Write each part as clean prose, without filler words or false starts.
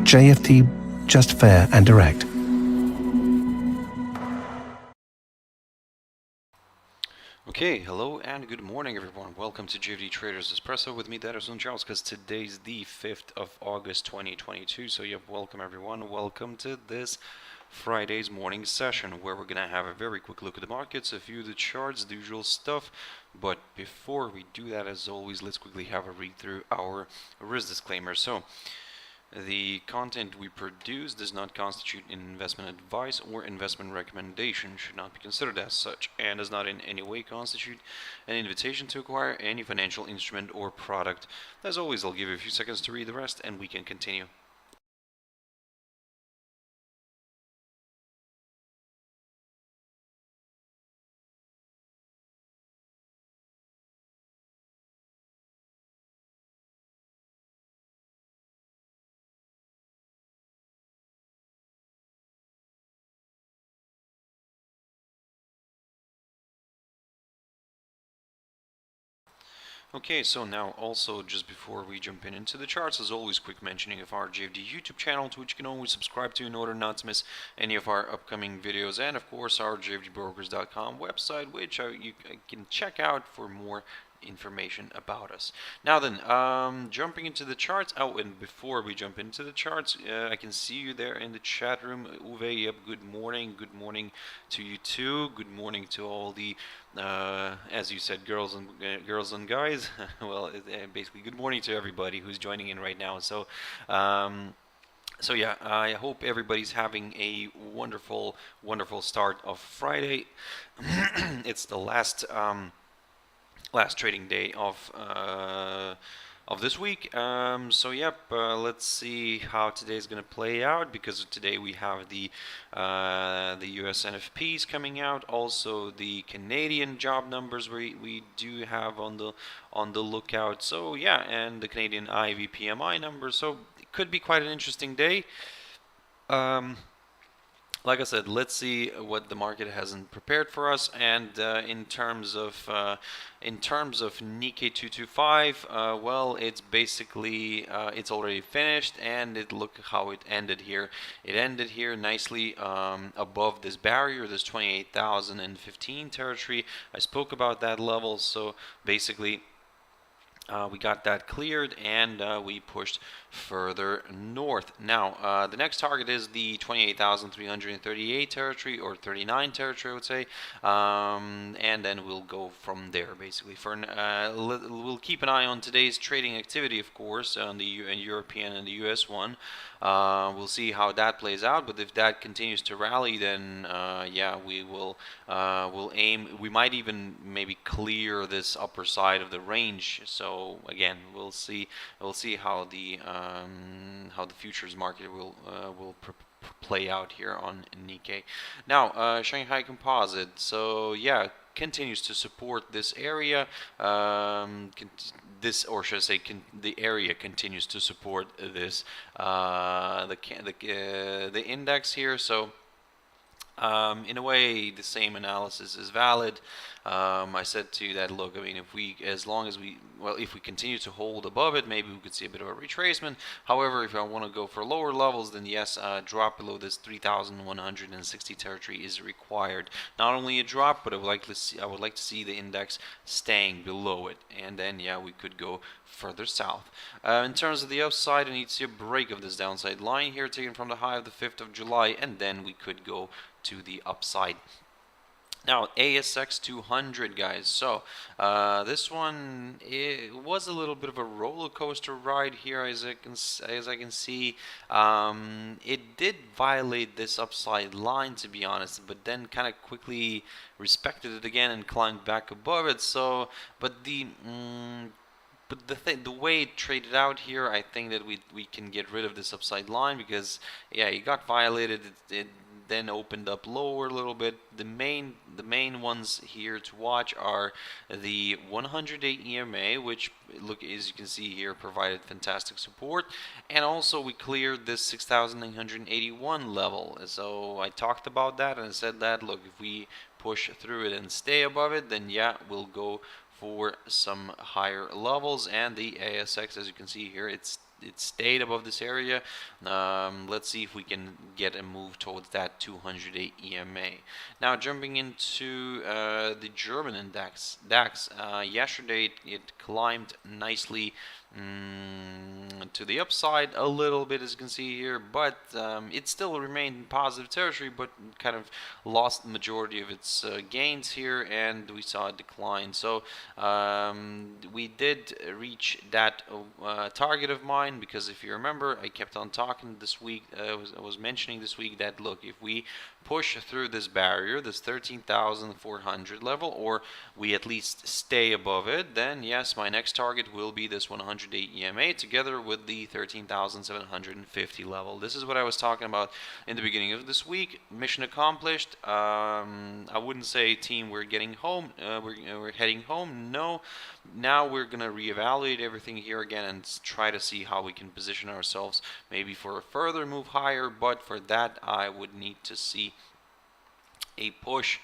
JFD, just fair and direct. Okay, hello and good morning everyone. Welcome to JFD Traders Espresso with me, Darius Anucauskas. Today's the 5th of August 2022. So yep, welcome everyone. Welcome to this Friday's morning session where we're gonna have a very quick look at the markets, a few of the charts, the usual stuff. But before we do that, as always, let's quickly have a read through our risk disclaimer. So the content we produce does not constitute investment advice or investment recommendation, should not be considered as such, and does not in any way constitute an invitation to acquire any financial instrument or product. As always, I'll give you a few seconds to read the rest and we can continue. Okay, so now also just before we jump into the charts, as always, quick mentioning of our JFD YouTube channel, to which you can always subscribe to in order not to miss any of our upcoming videos, and of course our jfdbrokers.com website, which you can check out for more information about us. Now then, jumping into the charts. Oh, and before we jump into the charts, I can see you there in the chat room. Uwe, yep, good morning. Good morning to you too. Good morning to all the as you said, girls and guys. Well, basically, good morning to everybody who's joining in right now. So yeah, I hope everybody's having a wonderful start of Friday. It's the last trading day of this week. So yep, let's see how today's gonna play out, because today we have the US NFPs coming out, also the Canadian job numbers we do have on the lookout. So yeah, and the Canadian IV PMI numbers. So it could be quite an interesting day. Like I said, let's see what the market hasn't prepared for us. And in terms of Nikkei 225, well, it's basically it's already finished, and look how it ended here. It ended here nicely above this barrier, this 28,015 territory. I spoke about that level, so basically we got that cleared, and we pushed further north. Now, the next target is the 28,338 territory, or 39 territory, I would say, and then we'll go from there, basically. We'll keep an eye on today's trading activity, of course, on the European and the US one. We'll see how that plays out, but if that continues to rally, then yeah, we'll aim. We might even maybe clear this upper side of the range. So again, we'll see how the futures market will play out here on Nikkei. Now, Shanghai Composite. So yeah, continues to support this area. Or should I say, the area continues to support this the index here. So in a way, the same analysis is valid. I said to you that, look, I mean, if we continue to hold above it, maybe we could see a bit of a retracement. However, if I want to go for lower levels, then yes, drop below this 3,160 territory is required. Not only a drop, but I would like to see the index staying below it, and then yeah, we could go further south. In terms of the upside, I need to see a break of this downside line here, taken from the high of the 5th of July, and then we could go to the upside. Now, ASX 200, guys. So this one, it was a little bit of a roller coaster ride here, as I can see. It did violate this upside line, to be honest, but then kind of quickly respected it again and climbed back above it. So, but the way it traded out here, I think that we can get rid of this upside line, because yeah, it got violated. It then opened up lower a little bit. The main ones here to watch are the 100-day EMA, which, look, as you can see here, provided fantastic support, and also we cleared this 6,981 level. So I talked about that and I said that, look, if we push through it and stay above it, then yeah, we'll go for some higher levels. And the ASX, as you can see here, it's it stayed above this area. Let's see if we can get a move towards that 200-day EMA. Now jumping into the German index DAX, yesterday it climbed nicely to the upside a little bit, as you can see here, but it still remained in positive territory, but kind of lost the majority of its gains here, and we saw a decline. So we did reach that target of mine, because if you remember, I kept on talking this week, I was mentioning this week that, look, if we push through this barrier, this 13,400 level, or we at least stay above it, then yes, my next target will be this 100-day EMA together with the 13,750 level. This is what I was talking about in the beginning of this week. Mission accomplished. I wouldn't say, team, we're getting home, we're heading home. No, now we're gonna reevaluate everything here again and try to see how we can position ourselves maybe for a further move higher, but for that I would need to see a push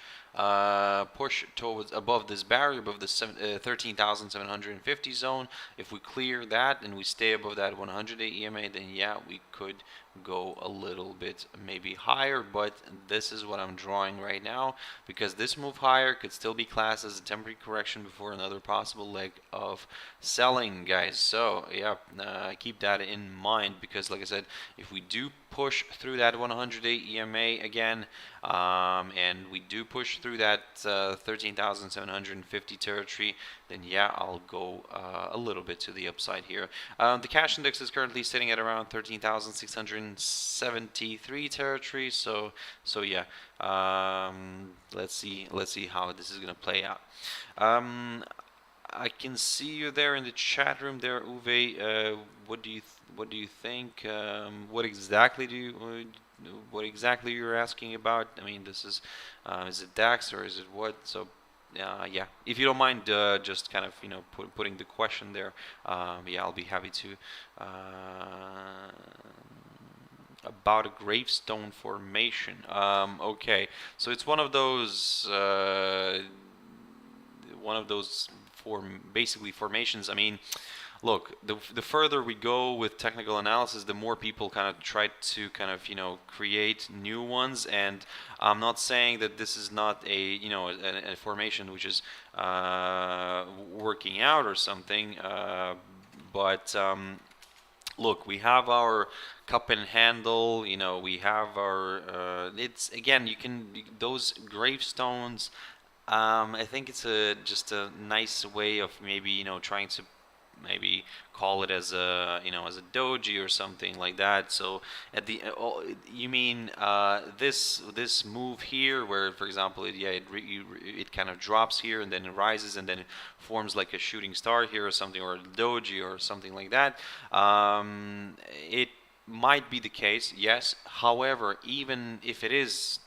towards above this barrier, above the 13,750 zone. If we clear that and we stay above that 100-day EMA, then yeah, we could go a little bit maybe higher, but this is what I'm drawing right now, because this move higher could still be classed as a temporary correction before another possible leg of selling, guys. So yeah, keep that in mind, because like I said, if we do push through that 100-day EMA again, and we do push through that 13,750 territory, then yeah, I'll go a little bit to the upside here. The cash index is currently sitting at around 13,673 territory. So yeah, let's see how this is gonna play out. I can see you there in the chat room there, Uwe. What do you think? What exactly you're asking about? I mean, this is it DAX or is it what? So yeah, if you don't mind, just kind of putting the question there. Yeah, I'll be happy to. About a gravestone formation. Okay, so it's one of those basically formations. I mean, look, the further we go with technical analysis, the more people kind of try to create new ones. And I'm not saying that this is not a a formation which is working out or something, but look, we have our cup and handle, we have our it's, again, those gravestones, I think it's just a nice way of maybe trying to maybe call it as a as a doji or something like that. So at the you mean this move here, where for example it kind of drops here and then it rises and then it forms like a shooting star here or something, or a doji or something like that. It might be the case, yes. However, even if it is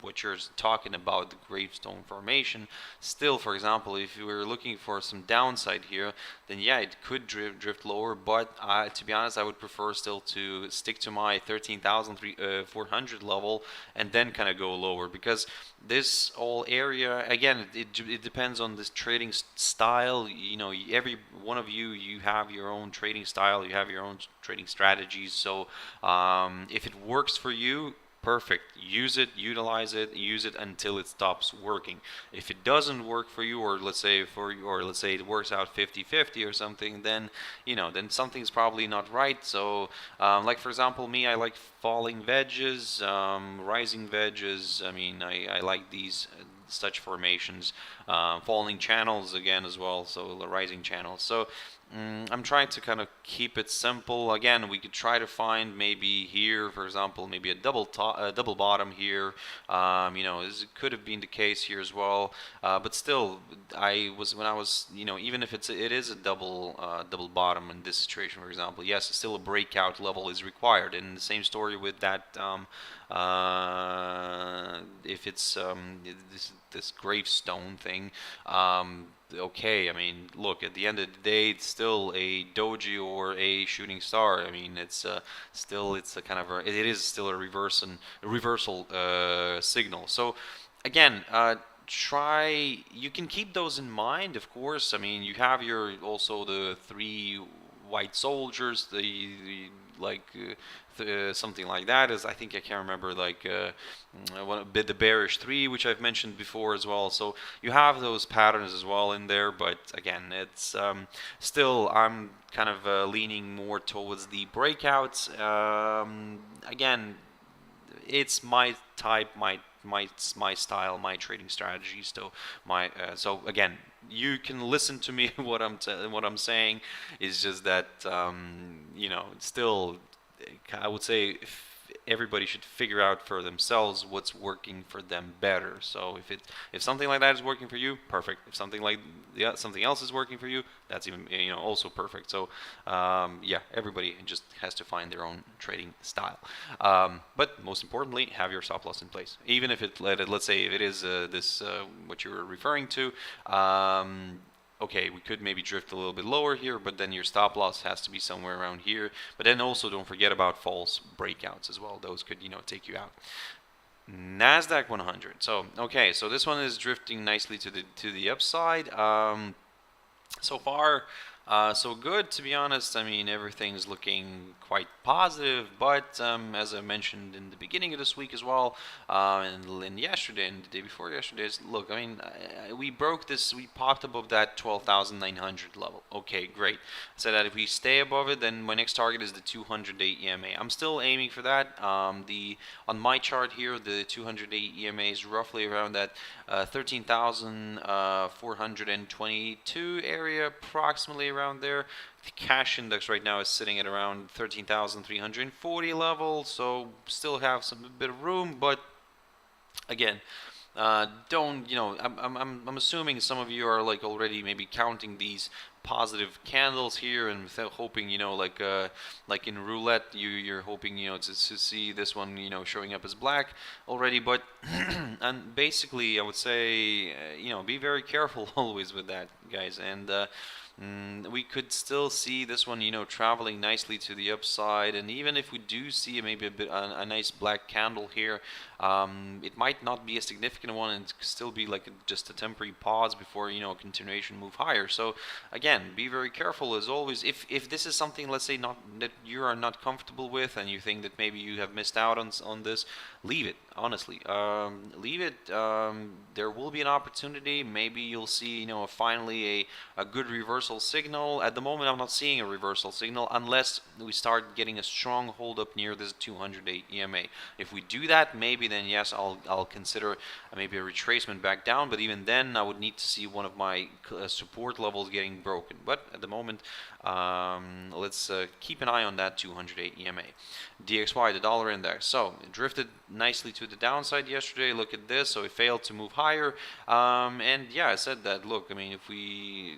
what you're talking about, the gravestone formation, still, for example, if you were looking for some downside here, then yeah, it could drift lower, but to be honest, I would prefer still to stick to my 13,400 level and then kind of go lower, because this whole area, again, it depends on this trading style. Every one of you have your own trading style, you have your own trading strategies. So if it works for you, perfect. Use it, utilize it, use it until it stops working. If it doesn't work for you, or let's say it works out 50-50 or something, then then something's probably not right. So like for example, me, I like falling wedges, rising wedges. I mean, I like these such formations, falling channels again as well, so the rising channels. So I'm trying to kind of keep it simple. Again, we could try to find maybe here, for example, maybe a double bottom here. This could have been the case here as well. But still, when I was even if it is a double bottom in this situation, for example, yes, still a breakout level is required. And the same story with that. If it's this gravestone thing. Okay, I mean, look, at the end of the day, it's still a doji or a shooting star. I mean, it's a kind of it is still a reversal signal. So again, you can keep those in mind, of course. I mean, you have also the 3 white soldiers, something like that. Is I think I can't remember the bearish 3, which I've mentioned before as well. So you have those patterns as well in there, but again, it's still I'm kind of leaning more towards the breakouts. Again, it's my type, my style, my trading strategy. So again, you can listen to me. What I'm saying is just that still, I would say everybody should figure out for themselves what's working for them better. So if something like that is working for you, perfect. If something else is working for you, that's even also perfect. So everybody just has to find their own trading style. But most importantly, have your stop loss in place. Even if let's say if it is what you were referring to. Okay, we could maybe drift a little bit lower here, but then your stop loss has to be somewhere around here. But then also don't forget about false breakouts as well. Those could take you out. Nasdaq 100. So okay, so this one is drifting nicely to the upside. So far, so good, to be honest. I mean, everything's looking quite positive, but as I mentioned in the beginning of this week as well, and yesterday and the day before yesterday, look, I mean, we broke this, we popped above that 12,900 level. Okay, great. So that if we stay above it, then my next target is the 200-day EMA. I'm still aiming for that. On my chart here, the 200-day EMA is roughly around that 13,422 area, approximately around there. The cash index right now is sitting at around 13,340 level, so still have some bit of room, but again, don't I'm assuming some of you are already maybe counting these positive candles here and hoping like in roulette you're hoping to see this one showing up as black already, but and basically I would say be very careful always with that, guys, and we could still see this one traveling nicely to the upside, and even if we do see maybe a nice black candle here, it might not be a significant one and still be just a temporary pause before a continuation move higher. So again, be very careful as always. If this is something, let's say, not that you are not comfortable with and you think that maybe you have missed out on this, leave it. Honestly, leave it. There will be an opportunity. Maybe you'll see finally a good reversal signal. At the moment, I'm not seeing a reversal signal unless we start getting a strong hold up near this 200-day EMA. If we do that, maybe then yes, I'll consider maybe a retracement back down. But even then, I would need to see one of my support levels getting broken. But at the moment, let's keep an eye on that 200-day EMA. DXY, the dollar index. So it drifted nicely to the downside yesterday. Look at this. So it failed to move higher. And yeah, I said that. Look, I mean, if we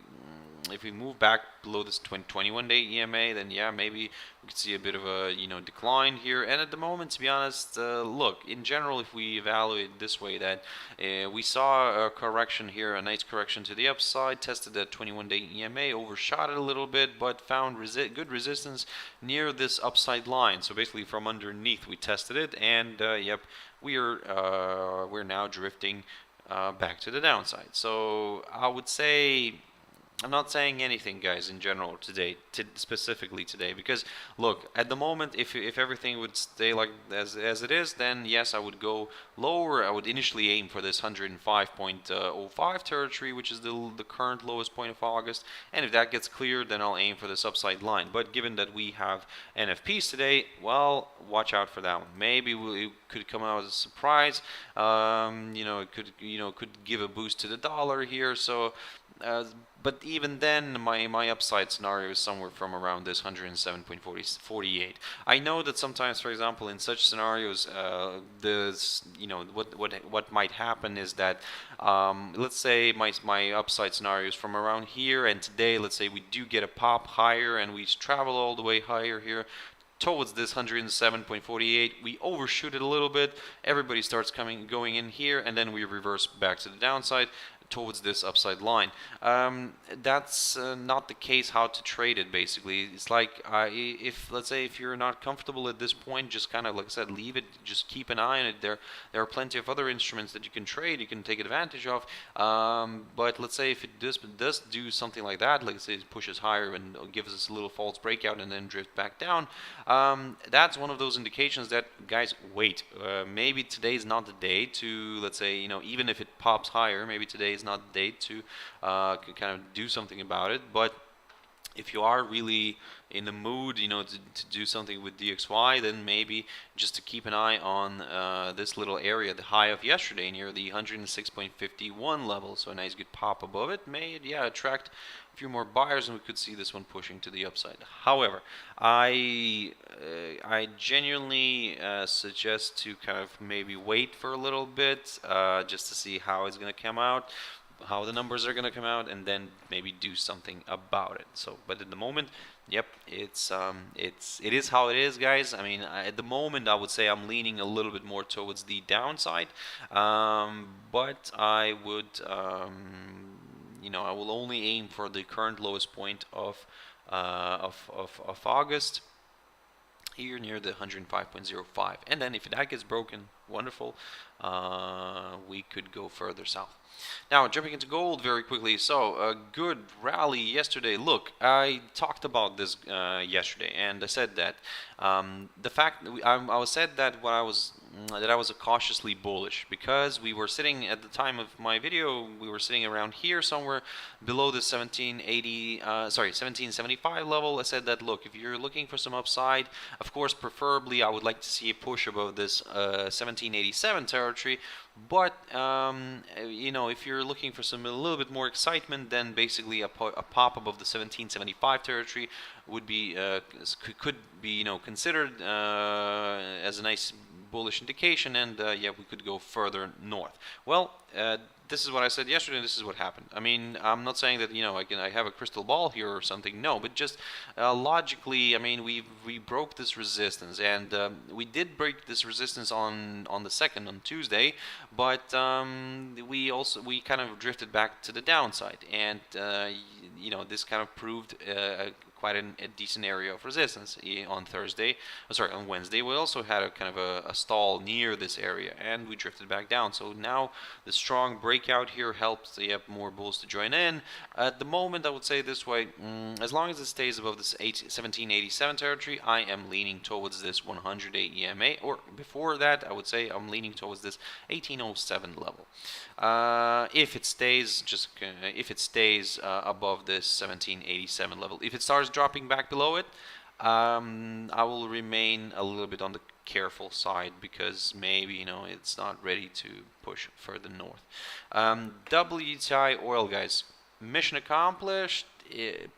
move back below this 21-day EMA, then yeah, maybe we could see a bit of a decline here. And at the moment, to be honest, look, in general, if we evaluate this way, that we saw a correction here, a nice correction to the upside, tested that 21-day EMA, overshot it a little bit, but found good resistance near this upside line. So basically, from underneath, we tested it, and yep, we're now drifting back to the downside. So I would say, I'm not saying anything, guys, in general today, specifically today, because look, at the moment, if everything would stay like as it is, then yes, I would go lower. I would initially aim for this 105.05 territory, which is the current lowest point of August, and if that gets cleared, then I'll aim for this upside line. But given that we have NFPs today, well, watch out for that one. Maybe it could come out as a surprise. It could give a boost to the dollar here. So. But even then, my upside scenario is somewhere from around this 107.48. I know that sometimes, for example, in such scenarios, what might happen is that, let's say my upside scenario is from around here, and today, let's say we do get a pop higher, and we travel all the way higher here towards this 107.48, we overshoot it a little bit, everybody starts going in here, and then we reverse back to the downside. towards this upside line. That's not the case how to trade it. Basically, it's like if let's say if you're not comfortable at this point, just kind of like I said, leave it. Just keep an eye on it. There are plenty of other instruments that you can trade, you can take advantage of. But let's say if it does do something like that, like say it pushes higher and gives us a little false breakout and then drift back down, that's one of those indications that, guys, wait, maybe today's not the day to, let's say, even if it pops higher, maybe today is not the day to kind of do something about it. But if you are really in the mood, to do something with DXY, then maybe just to keep an eye on this little area, the high of yesterday near the 106.51 level. So a nice good pop above it may, attract a few more buyers, and we could see this one pushing to the upside. However, I genuinely suggest to kind of maybe wait for a little bit just to see how it's going to come out, how the numbers are going to come out, and then maybe do something about it. So, but at the moment, yep, it is how it is, guys. I mean, at the moment, I would say I'm leaning a little bit more towards the downside, but I would, I will only aim for the current lowest point of August, here near the 105.05, and then if that gets broken, wonderful, we could go further south. Now, jumping into gold very quickly. So, a good rally yesterday. Look, I talked about this yesterday, and I said that the fact that I said that I was cautiously bullish, because we were sitting at the time of my video, we were sitting around here somewhere below the 1775 level. I said that, look, if you're looking for some upside, of course, preferably I would like to see a push above this 1787 territory. But if you're looking for a little bit more excitement, then basically a pop above the 1775 territory would be could be considered as a nice bullish indication, and we could go further north. Well, this is what I said yesterday, and this is what happened. I mean, I'm not saying that I have a crystal ball here or something. No, but just logically, I mean, we broke this resistance, and we did break this resistance on the 2nd, on Tuesday, but we kind of drifted back to the downside, and this kind of proved quite a decent area of resistance on on Wednesday. We also had a kind of a stall near this area, and we drifted back down. So now the strong breakout here helps more bulls to join in. At the moment, I would say this way, as long as it stays above this 1787 territory, I am leaning towards this 100-day EMA, or before that, I would say I'm leaning towards this 1807 level. If it stays above this 1787 level, if it starts dropping back below it, I will remain a little bit on the careful side, because maybe it's not ready to push further north. WTI oil, guys, mission accomplished.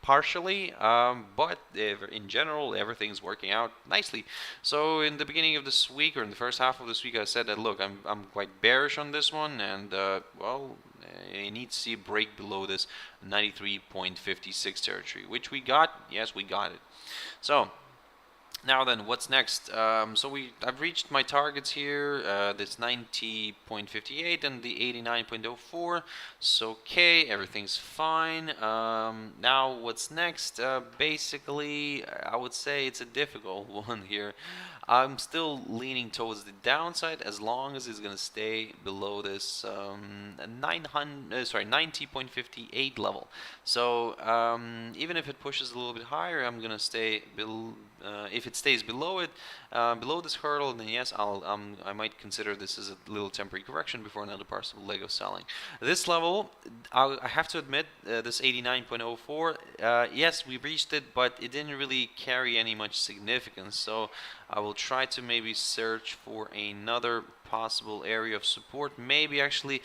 Partially, but in general, everything's working out nicely. So in the beginning of this week, or in the first half of this week, I said that, look, I'm quite bearish on this one, and you need to see a break below this 93.56 territory, which we got. Yes, we got it. So now then, what's next? I've reached my targets here, this 90.58 and the 89.04. So okay, everything's fine. Now what's next? Basically, I would say it's a difficult one here. I'm still leaning towards the downside, as long as it's going to stay below this 90.58 level. So even if it pushes a little bit higher, I'm going to stay below. If it stays below it, below this hurdle, then yes, I might consider this as a little temporary correction before another possible leg of selling. This level, I have to admit, this 89.04, yes, we reached it, but it didn't really carry any much significance. So I will try to maybe search for another possible area of support. Maybe actually,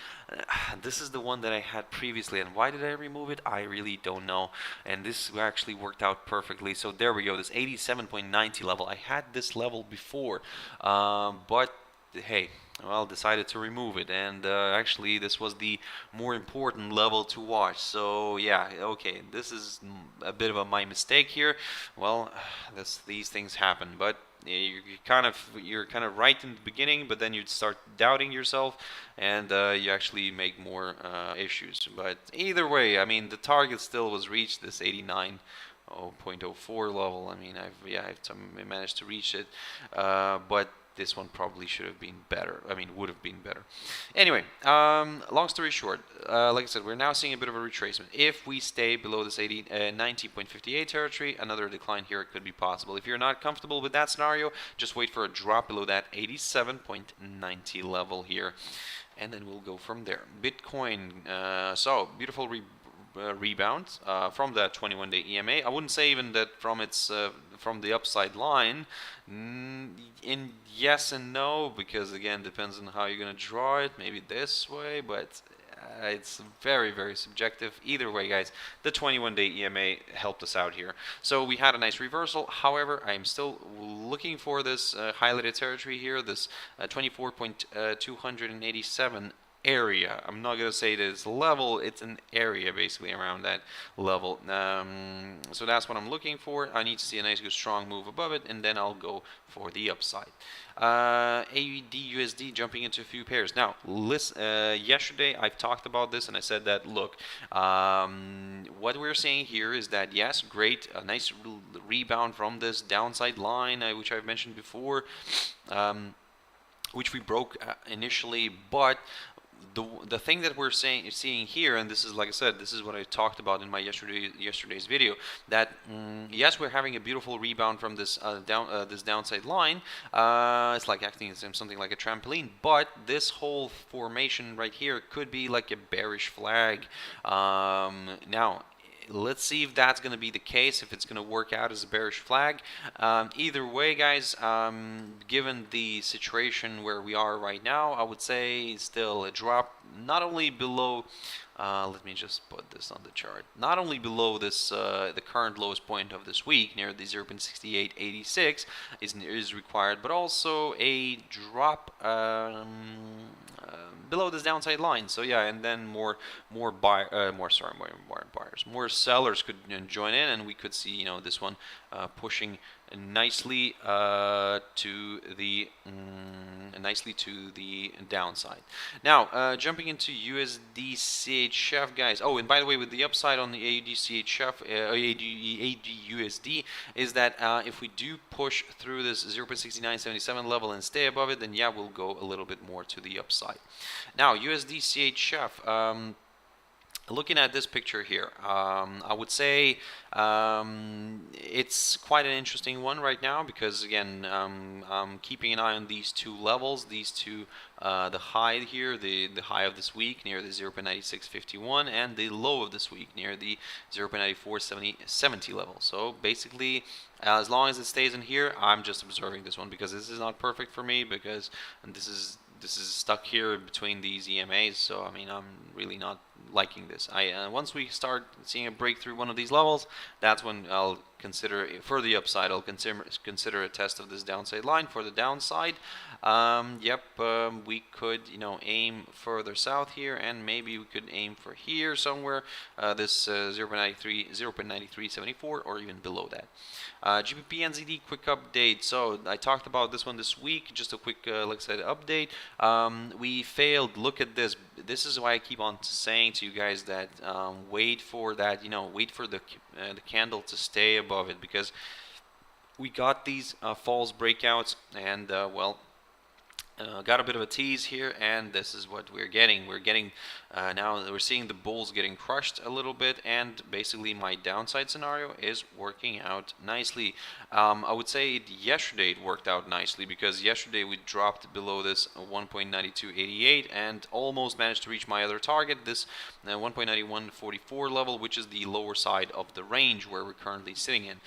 this is the one that I had previously, and why did I remove it? I really don't know. And this actually worked out perfectly. So there we go, this 87.90 level. I had this level before, but hey, well, decided to remove it, and actually this was the more important level to watch. So yeah, okay, this is a bit of my mistake here. Well, these things happen, but you're kind of right in the beginning, but then you'd start doubting yourself, and you actually make more issues. But either way, I mean, the target still was reached, this 89.04 level. I mean, I've managed to reach it, but this one probably should have been better. I mean, would have been better. Anyway, long story short, like I said, we're now seeing a bit of a retracement. If we stay below this 90.58 territory, another decline here could be possible. If you're not comfortable with that scenario, just wait for a drop below that 87.90 level here, and then we'll go from there. Bitcoin, so beautiful rebound from that 21-day EMA. I wouldn't say even that from its from the upside line. In yes and no, because again, depends on how you're going to draw it. Maybe this way, but it's very, very subjective. Either way, guys, the 21-day EMA helped us out here. So we had a nice reversal. However, I'm still looking for this highlighted territory here, this 24.287 area. I'm not going to say this level, it's an area basically around that level. So that's what I'm looking for. I need to see a nice good strong move above it, and then I'll go for the upside. AUD/USD jumping into a few pairs. Now, yesterday I've talked about this, and I said that, look, what we're saying here is that, yes, great, a nice rebound from this downside line, which I've mentioned before, which we broke initially, but the thing that we're seeing here, and this is, like I said, this is what I talked about in my yesterday's video, that yes, we're having a beautiful rebound from this this downside line. It's like acting as something like a trampoline, but this whole formation right here could be like a bearish flag. Now, let's see if that's going to be the case, if it's going to work out as a bearish flag. Either way, guys, given the situation where we are right now, I would say still a drop, not only below, let me just put this on the chart, not only below this the current lowest point of this week near the 0.6886 is required, but also a drop below this downside line. So yeah, and then more sellers could join in, and we could see, you know, this one pushing nicely to the downside. Now, jumping into USD CHF, guys. Oh, and by the way, with the upside on the AUD CHF, AUD USD, is that if we do push through this 0.6977 level and stay above it, then yeah, we'll go a little bit more to the upside. Now, USD CHF. Looking at this picture here, I would say it's quite an interesting one right now, because again, I'm keeping an eye on these two levels, these two, the high here, the high of this week near the 0.9651, and the low of this week near the 0.9470 level. So basically, as long as it stays in here, I'm just observing this one, because this is not perfect for me, because this is stuck here between these EMAs. So I mean, I'm really not liking this. Once we start seeing a breakthrough one of these levels, that's when I'll consider, for the upside, I'll consider a test of this downside line. For the downside, we could, you know, aim further south here, and maybe we could aim for here somewhere, this 0.9374, or even below that. GBP NZD quick update. So I talked about this one this week. Just a quick, like I said, update. We failed. Look at this. This is why I keep on saying to you guys that wait for that. You know, wait for the candle to stay above it, because we got these false breakouts, and got a bit of a tease here, and this is what we're getting. We're getting now we're seeing the bulls getting crushed a little bit, and basically my downside scenario is working out nicely. I would say yesterday it worked out nicely, because yesterday we dropped below this 1.9288 and almost managed to reach my other target, this 1.9144 level, which is the lower side of the range where we're currently sitting in.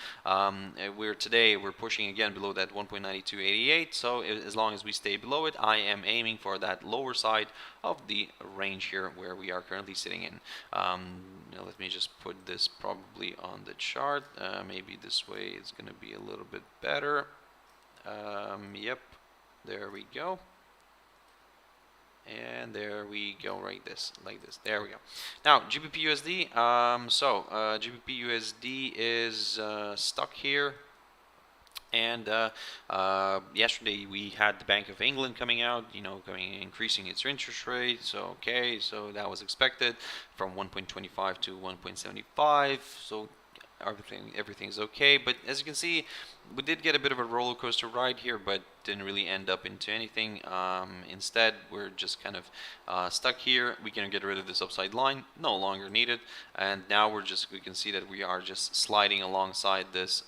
Today we're pushing again below that 1.9288, so as long as we stay below it, I am aiming for that lower side of the range here where we are currently sitting in. Let me just put this probably on the chart. Maybe this way it's going to be a little bit better. Yep, there we go. And there we go, like this. There we go. Now, GBP USD. GBP USD is stuck here. And yesterday we had the Bank of England coming out, increasing its interest rate. So okay, so that was expected from 1.25 to 1.75. So everything's okay. But as you can see, we did get a bit of a roller coaster ride here, but didn't really end up into anything. Instead, we're just kind of stuck here. We can get rid of this upside line, no longer needed, and now we can see that we are just sliding alongside this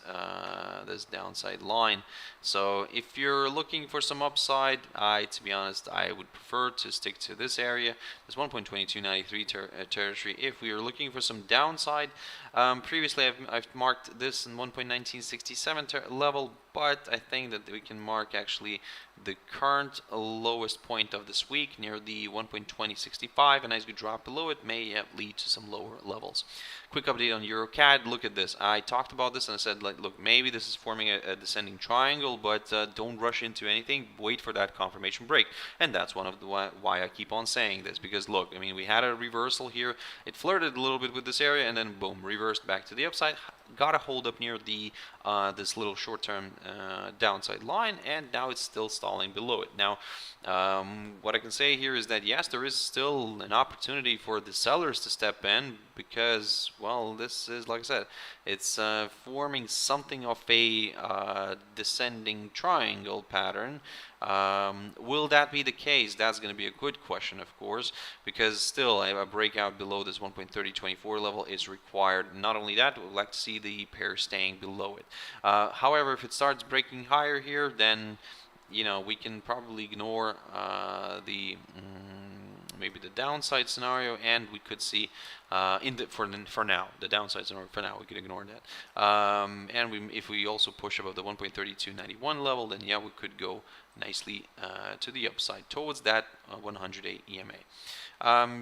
this downside line. So if you're looking for some upside, to be honest, I would prefer to stick to this area, this 1.2293 territory. If we are looking for some downside, previously I've marked this in 1.1967 level, but I think that we can mark actually the current lowest point of this week near the 1.2065, and as we drop below it may lead to some lower levels. Quick update on EURUSD. Look at this. I talked about this and I said, like, look, maybe this is forming a descending triangle, but don't rush into anything. Wait for that confirmation break, and that's one of the why I keep on saying this, because look, I mean, we had a reversal here. It flirted a little bit with this area and then boom, reversed back to the upside. Got a hold up near the this little short-term downside line, and now it's still stalling below it. Now, what I can say here is that yes, there is still an opportunity for the sellers to step in, because, well, this is, like I said, it's forming something of a descending triangle pattern. Will that be the case? That's going to be a good question, of course, because still a breakout below this 1.3024 level is required. Not only that, we would like to see the pair staying below it. However, if it starts breaking higher here, then we can probably ignore maybe the downside scenario, and we could see for now the downside scenario. For now, we could ignore that. And if we also push above the 1.3291 level, then yeah, we could go nicely to the upside towards that 100-day EMA.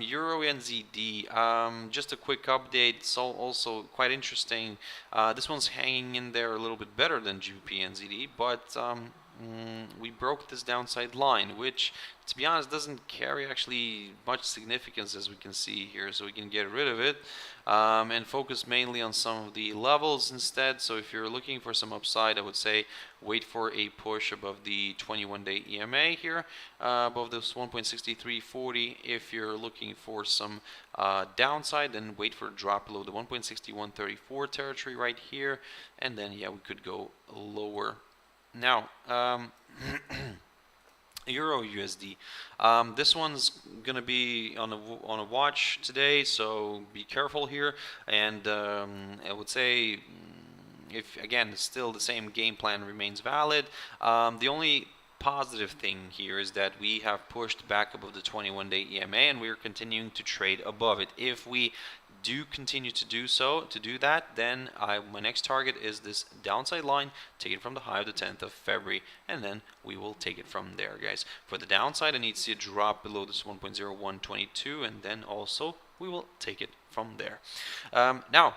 Euro NZD, just a quick update. So also quite interesting. This one's hanging in there a little bit better than GBP NZD, but we broke this downside line, which, to be honest, doesn't carry actually much significance, as we can see here. So we can get rid of it and focus mainly on some of the levels instead. So if you're looking for some upside, I would say wait for a push above the 21-day EMA here, above this 1.6340. If you're looking for some downside, then wait for a drop below the 1.6134 territory right here, and then yeah, we could go lower. Now, Euro USD. This one's gonna be on a watch today, so be careful here. And I would say, if again still the same game plan remains valid, the only positive thing here is that we have pushed back above the 21-day EMA, and we are continuing to trade above it. If we do continue to do that, then my next target is this downside line, taken from the high of the 10th of February, and then we will take it from there, guys. For the downside, I need to see a drop below this 1.0122, and then also we will take it from there. Now,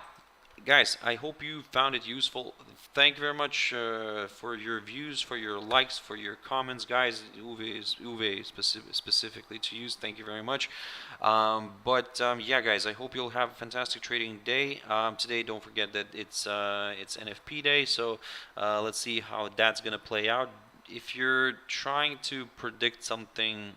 guys, I hope you found it useful. Thank you very much for your views, for your likes, for your comments, guys. Uwe specifically to use. Thank you very much. Yeah, guys, I hope you'll have a fantastic trading day. Today, don't forget that it's NFP day, so let's see how that's gonna play out. If you're trying to predict something,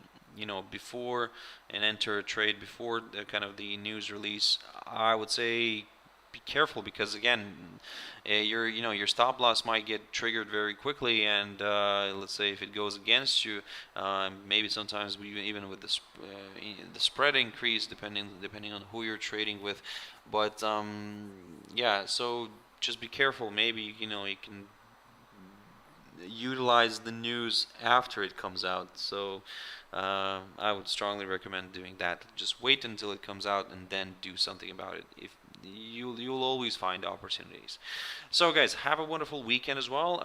before and enter a trade before the kind of the news release, I would say be careful, because again, your stop loss might get triggered very quickly, and let's say if it goes against you, maybe sometimes even with the spread increase, depending on who you're trading with. But yeah, so just be careful. Maybe you can utilize the news after it comes out. So I would strongly recommend doing that. Just wait until it comes out and then do something about it. If you'll always find opportunities. So guys, have a wonderful weekend as well.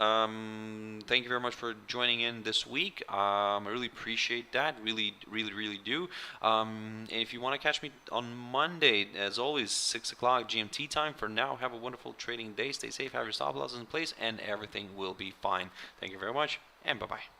Thank you very much for joining in this week. I really appreciate that, really do. And if you want to catch me on Monday, as always, 6 o'clock GMT time. For now, have a wonderful trading day. Stay safe, have your stop losses in place, and everything will be fine. Thank you very much, and bye-bye.